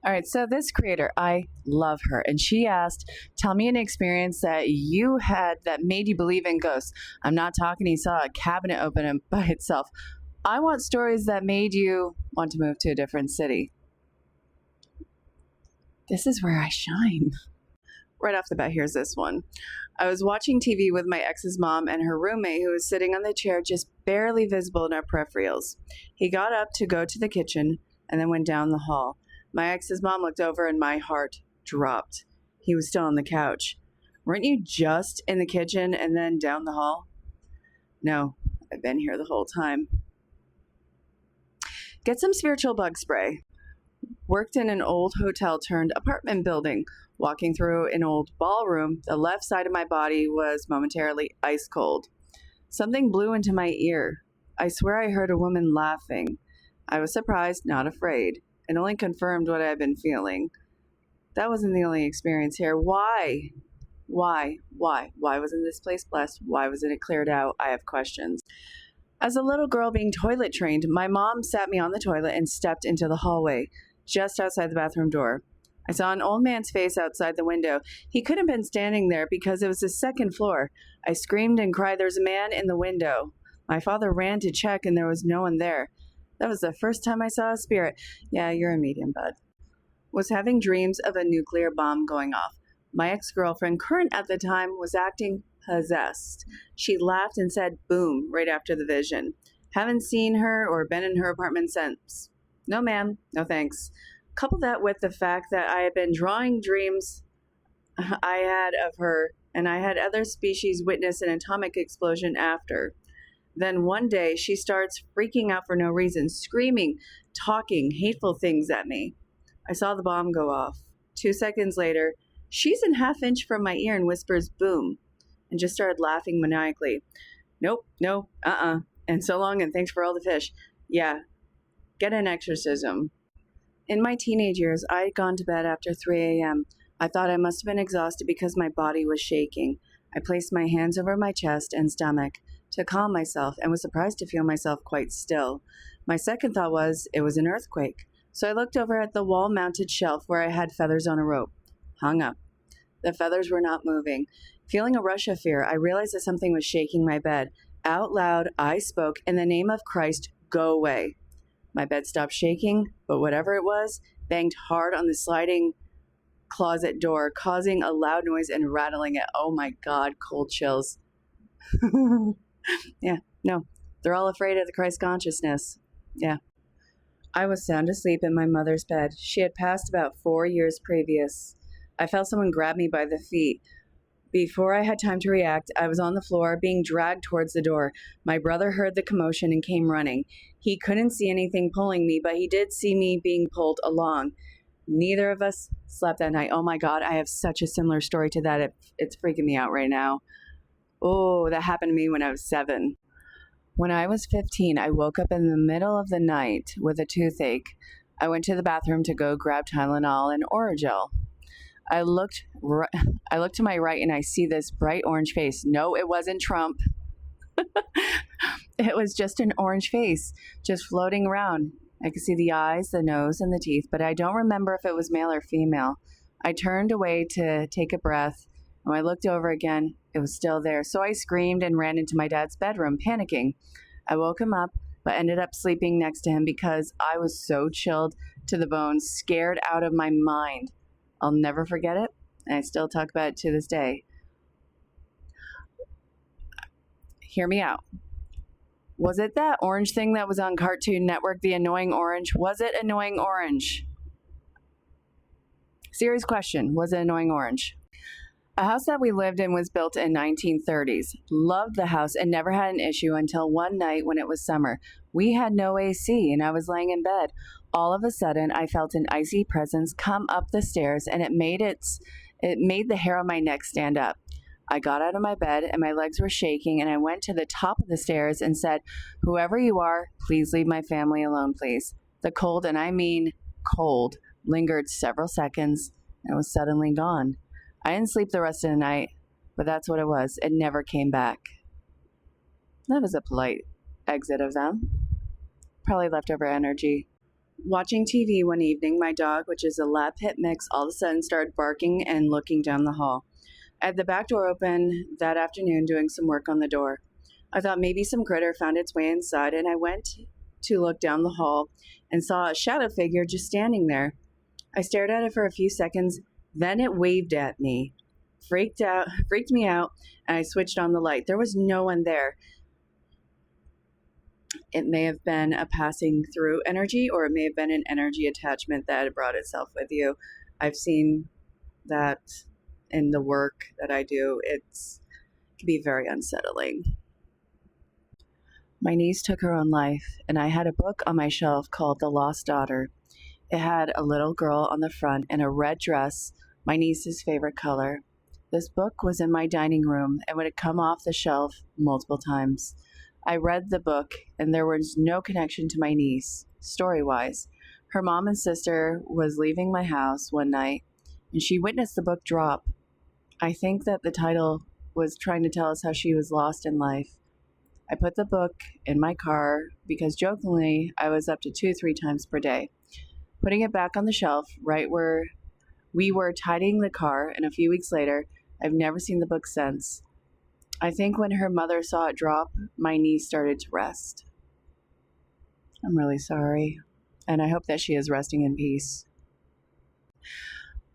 All right, so this creator, I love her. And she asked, tell me an experience that you had that made you believe in ghosts. I'm not talking he saw a cabinet open by itself. I want stories that made you want to move to a different city. This is where I shine. Right off the bat, here's this one. I was watching TV with my ex's mom and her roommate who was sitting on the chair just barely visible in our peripherals. He got up to go to the kitchen and then went down the hall. My ex's mom looked over and my heart dropped. He was still on the couch. Weren't you just in the kitchen and then down the hall? No, I've been here the whole time. Get some spiritual bug spray. Worked in an old hotel turned apartment building. Walking through an old ballroom, the left side of my body was momentarily ice cold. Something blew into my ear. I swear I heard a woman laughing. I was surprised, not afraid. It only confirmed what I had been feeling. That wasn't the only experience here. Why? Why wasn't this place blessed? Why wasn't it cleared out? I have questions. As a little girl being toilet trained, my mom sat me on the toilet and stepped into the hallway, just outside the bathroom door. I saw an old man's face outside the window. He couldn't have been standing there because it was the second floor. I screamed and cried, "There's a man in the window." My father ran to check and there was no one there. That was the first time I saw a spirit. Yeah, you're a medium, bud. Was having dreams of a nuclear bomb going off. My ex-girlfriend, current at the time, was acting possessed. She laughed and said boom right after the vision. Haven't seen her or been in her apartment since. No ma'am, no thanks. Couple that with the fact that I had been drawing dreams I had of her, and I had other species witness an atomic explosion after. Then one day she starts freaking out for no reason, screaming, talking hateful things at me. I saw the bomb go off. 2 seconds later, she's an half-inch from my ear and whispers boom, and just started laughing maniacally. Nope, no, and so long and thanks for all the fish. Yeah, get an exorcism. In my teenage years, I had gone to bed after 3 a.m. I thought I must have been exhausted because my body was shaking. I placed my hands over my chest and stomach to calm myself and was surprised to feel myself quite still. My second thought was it was an earthquake. So I looked over at the wall-mounted shelf where I had feathers on a rope. Hung up. The feathers were not moving. Feeling a rush of fear, I realized that something was shaking my bed. Out loud, I spoke, "In the name of Christ, go away." My bed stopped shaking, but whatever it was, banged hard on the sliding closet door, causing a loud noise and rattling it. Oh my God, cold chills. Yeah, no, they're all afraid of the Christ consciousness. Yeah. I was sound asleep in my mother's bed. She had passed about 4 years previous. I felt someone grab me by the feet. Before I had time to react, I was on the floor, being dragged towards the door. My brother heard the commotion and came running. He couldn't see anything pulling me, but he did see me being pulled along. Neither of us slept that night. Oh my God, I have such a similar story to that. It's freaking me out right now. Oh, that happened to me when I was 7. When I was 15, I woke up in the middle of the night with a toothache. I went to the bathroom to go grab Tylenol and Orajel. I looked to my right and I see this bright orange face. No, it wasn't Trump. It was just an orange face, just floating around. I could see the eyes, the nose, and the teeth, but I don't remember if it was male or female. I turned away to take a breath, and when I looked over again, it was still there. So I screamed and ran into my dad's bedroom, panicking. I woke him up, but ended up sleeping next to him because I was so chilled to the bone, scared out of my mind. I'll never forget it, and I still talk about it to this day. Hear me out. Was it that orange thing that was on Cartoon Network, the annoying orange? Was it annoying orange? Serious question. Was it annoying orange? A house that we lived in was built in 1930s. Loved the house and never had an issue until one night when it was summer. We had no AC and I was laying in bed. All of a sudden, I felt an icy presence come up the stairs and it made the hair on my neck stand up. I got out of my bed and my legs were shaking and I went to the top of the stairs and said, "Whoever you are, please leave my family alone, please." The cold, and I mean cold, lingered several seconds and was suddenly gone. I didn't sleep the rest of the night, but that's what it was. It never came back. That was a polite exit of them. Probably leftover energy. Watching TV one evening, my dog, which is a lab pit mix, all of a sudden started barking and looking down the hall. I had the back door open that afternoon doing some work on the door. I thought maybe some critter found its way inside, and I went to look down the hall and saw a shadow figure just standing there. I stared at it for a few seconds, then it waved at me. Freaked me out, and I switched on the light. There was no one there. It may have been a passing through energy, or it may have been an energy attachment that brought itself with you. I've seen that in the work that I do. It can be very unsettling. My niece took her own life, and I had a book on my shelf called The Lost Daughter. It had a little girl on the front in a red dress, my niece's favorite color. This book was in my dining room and would come off the shelf multiple times. I read the book, and there was no connection to my niece, story-wise. Her mom and sister was leaving my house one night, and she witnessed the book drop. I think that the title was trying to tell us how she was lost in life. I put the book in my car because jokingly I was up to 2-3 times per day. Putting it back on the shelf right where we were tidying the car, and a few weeks later, I've never seen the book since. I think when her mother saw it drop, my niece started to rest. I'm really sorry, and I hope that she is resting in peace.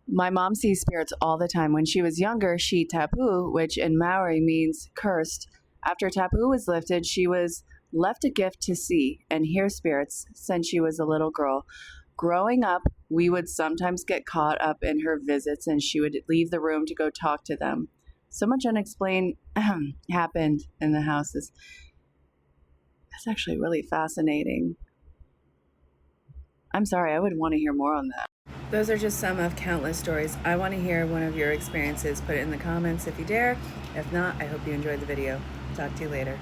My mom sees spirits all the time. When she was younger, she tapu, which in Maori means cursed. After tapu was lifted, she was left a gift to see and hear spirits since she was a little girl. Growing up, we would sometimes get caught up in her visits, and she would leave the room to go talk to them. So much unexplained happened in the house. That's actually really fascinating. I'm sorry, I would want to hear more on that. Those are just some of countless stories. I want to hear one of your experiences. Put it in the comments if you dare. If not, I hope you enjoyed the video. Talk to you later.